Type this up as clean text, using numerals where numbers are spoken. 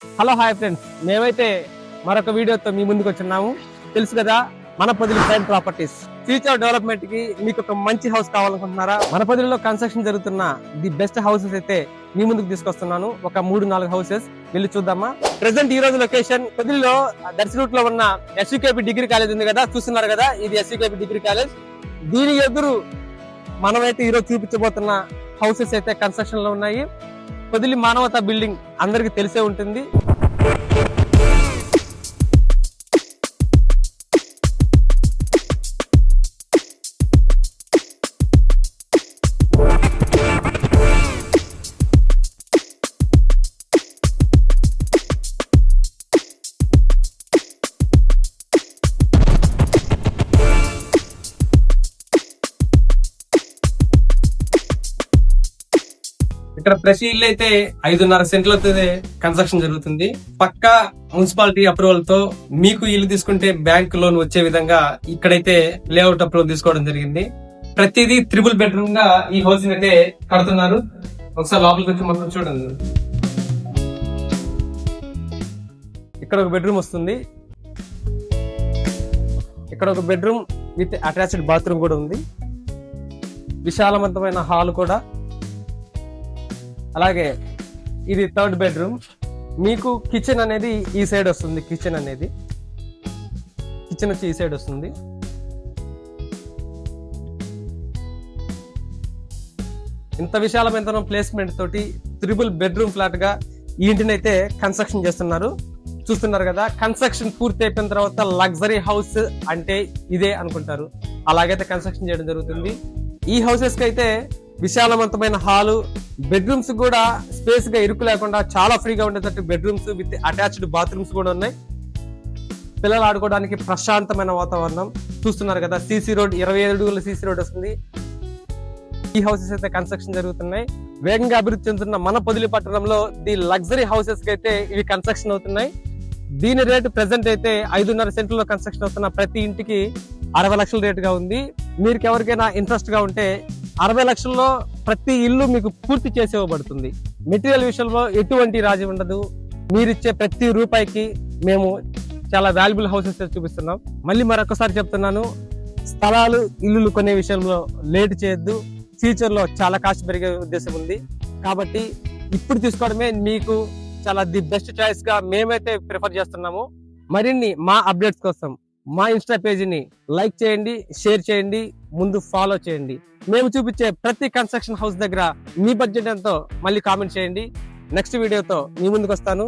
Hello hi friends, మేమైతే మరొక వీడియోతో మీ ముందుకు వచ్చున్నాము. తెలుసు కదా, మన Podili prime properties. Future development కి మీకు ఒక మంచి హౌస్ కావాలనుకుంటున్నారా? మన పొదిలిలో కన్స్ట్రక్షన్ జరుగుతున్న ది బెస్ట్ హౌసెస్ అయితే మీ ముందుకు తీసుకొస్తున్నాను. ఒక 3-4 హౌసెస్ వెళ్ళి చూద్దామా. ప్రెసెంట్ ఈ రోజు లొకేషన్ పొదిలిలో దర్శి రూట్ లో ఉన్న ఎస్వికేపీ డిగ్రీ కాలేజ్ ఉంది కదా, చూస్తున్నారు కదా, ఇది ఎస్వికేపీ డిగ్రీ కాలేజ్. దీని ఎదురు మనమైతే ఈరోజు చూపించబోతున్న హౌసెస్ అయితే కన్స్ట్రక్షన్ లో ఉన్నాయి. పొదిలి మానవతా బిల్డింగ్ అందరికి తెలిసే ఉంటుంది. ఇక్కడ ప్రతి ఇల్లు అయితే 5.5 సెంట్లతో కన్స్ట్రక్షన్ జరుగుతుంది. పక్కా మున్సిపాలిటీ అప్రూవల్ తో మీకు ఇల్లు తీసుకుంటే బ్యాంక్ లోన్ వచ్చే విధంగా ఇక్కడైతే లేఅవుట్ అప్రూవల్ తీసుకోవడం జరిగింది. ప్రతిదీ 3 బెడ్రూమ్ గా ఈ హౌస్ అయితే కడుతున్నారు. ఒకసారి లోపలికి వచ్చి మొత్తం చూడండి. ఇక్కడ ఒక బెడ్రూమ్ వస్తుంది. ఇక్కడ ఒక బెడ్రూమ్ విత్ అటాచ్డ్ బాత్రూమ్ కూడా ఉంది. విశాలవంతమైన హాల్ కూడా. అలాగే ఇది 3rd బెడ్రూమ్. మీకు కిచెన్ అనేది ఈ సైడ్ వస్తుంది. కిచెన్ వచ్చి ఈ సైడ్ వస్తుంది. ఇంత విశాలమైన ప్లేస్మెంట్ తోటి 3 బెడ్రూమ్ ఫ్లాట్ గా ఈ ఇంటిని అయితే కన్స్ట్రక్షన్ చేస్తున్నారు. చూస్తున్నారు కదా, కన్స్ట్రక్షన్ పూర్తి అయిపోయిన తర్వాత లగ్జరీ హౌస్ అంటే ఇదే అనుకుంటారు. అలాగైతే కన్స్ట్రక్షన్ చేయడం జరుగుతుంది. ఈ హౌసెస్ కి అయితే విశాలవంతమైన హాలు, బెడ్రూమ్స్ కూడా స్పేస్ గా ఇరుకు లేకుండా చాలా ఫ్రీగా ఉండేటట్టు బెడ్రూమ్స్ విత్ అటాచ్డ్ బాత్రూమ్స్ కూడా ఉన్నాయి. పిల్లలు ఆడుకోవడానికి ప్రశాంతమైన వాతావరణం. చూస్తున్నారు కదా, సీసీ రోడ్ 25 అడుగుల సీసీ రోడ్ వస్తుంది. ఈ హౌసెస్ అయితే కన్స్ట్రక్షన్ జరుగుతున్నాయి. వేగంగా అభివృద్ధి చెందుతున్న మన పొదిలి పట్టణంలో ది లగ్జరీ హౌసెస్ కి అయితే ఇవి కన్స్ట్రక్షన్ అవుతున్నాయి. దీని రేటు ప్రెసెంట్ అయితే 5.5 సెంట్లలో కన్స్ట్రక్షన్ అవుతున్న ప్రతి ఇంటికి 60 లక్షల రేటుగా ఉంది. మీకు ఎవరికైనా ఇంట్రెస్ట్ గా ఉంటే 60 లక్షల్లో ప్రతి ఇల్లు మీకు పూర్తి చేసి ఇవ్వబడుతుంది. మెటీరియల్ విషయంలో ఎటువంటి రాజీ ఉండదు. మీరిచ్చే ప్రతి రూపాయికి మేము చాలా వాల్యుబుల్ హౌసెస్ చూపిస్తున్నాం. మళ్ళీ మరొకసారి చెప్తున్నాను, స్థలాలు ఇల్లులు కొనే విషయంలో లేట్ చేయొద్దు. ఫ్యూచర్ లో చాలా కాస్ట్ పెరిగే ఉద్దేశం ఉంది. కాబట్టి ఇప్పుడు తీసుకోవడమే మీకు చాలా ది బెస్ట్ చాయిస్ గా మేమైతే ప్రిఫర్ చేస్తున్నాము. మరిన్ని మా అప్డేట్స్ కోసం మా ఇన్స్టా పేజీని లైక్ చేయండి, షేర్ చేయండి, ముందు ఫాలో చేయండి. మేము చూపించే ప్రతి కన్స్ట్రక్షన్ హౌస్ దగ్గర మీ బడ్జెట్ ఎంతో మళ్ళీ కామెంట్ చేయండి. నెక్స్ట్ వీడియోతో మీ ముందుకు వస్తాను.